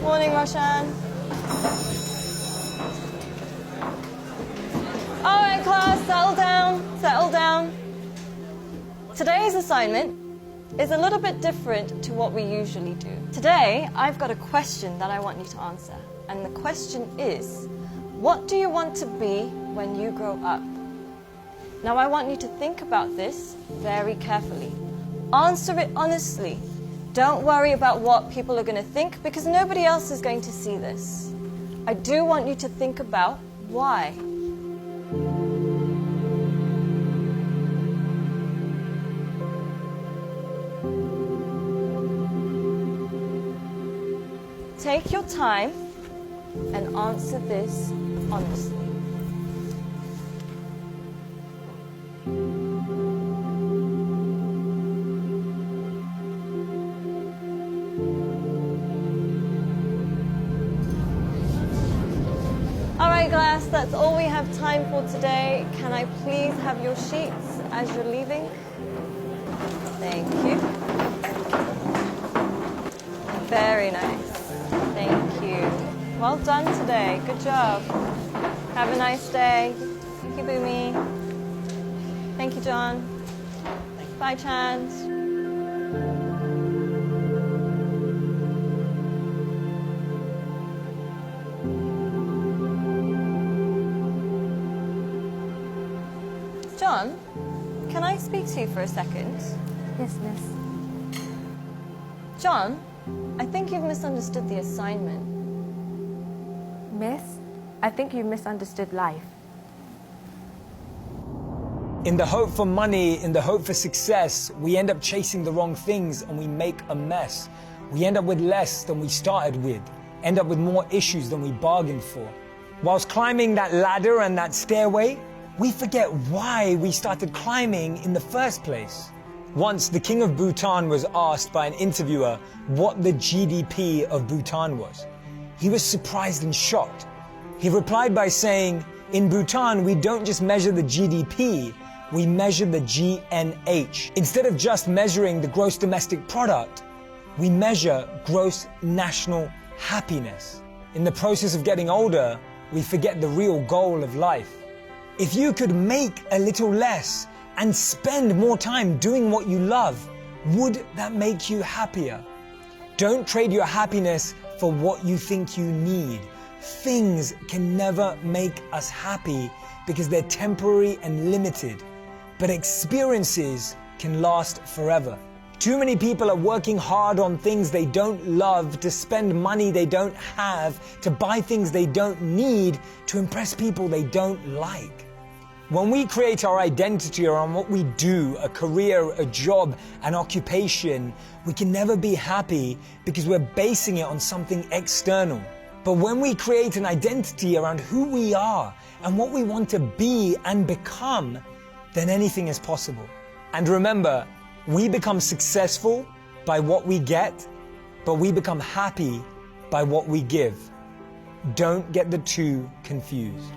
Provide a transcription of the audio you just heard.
Morning, Roshan. All right, class, settle down, settle down. Today's assignment is a little bit different to what we usually do. Today, I've got a question that I want you to answer. And the question is, what do you want to be when you grow up? Now, I want you to think about this very carefully. Answer it honestly. Don't worry about what people are going to think, because nobody else is going to see this. I do want you to think about why. Take your time and answer this honestly. All right, class, that's all we have time for today. Can I please have your sheets as you're leaving? Thank you. Very nice. Thank you. Well done today. Good job. Have a nice day. Thank you, Boomy. Thank you, John. Bye, Chand. John, can I speak to you for a second? Yes, miss. John, I think you've misunderstood the assignment. Miss, I think you misunderstood life. In the hope for money, in the hope for success, we end up chasing the wrong things and we make a mess. We end up with less than we started with, end up with more issues than we bargained for. Whilst climbing that ladder and that stairway, we forget why we started climbing in the first place. Once, the king of Bhutan was asked by an interviewer what the GDP of Bhutan was. He was surprised and shocked. He replied by saying, in Bhutan, we don't just measure the GDP, we measure the GNH. Instead of just measuring the gross domestic product, we measure gross national happiness. In the process of getting older, we forget the real goal of life. If you could make a little less and spend more time doing what you love, would that make you happier? Don't trade your happiness for what you think you need. Things can never make us happy because they're temporary and limited, but experiences can last forever. Too many people are working hard on things they don't love, to spend money they don't have, to buy things they don't need, to impress people they don't like. When we create our identity around what we do, a career, a job, an occupation, we can never be happy because we're basing it on something external. But when we create an identity around who we are and what we want to be and become, then anything is possible. And remember, we become successful by what we get, but we become happy by what we give. Don't get the two confused.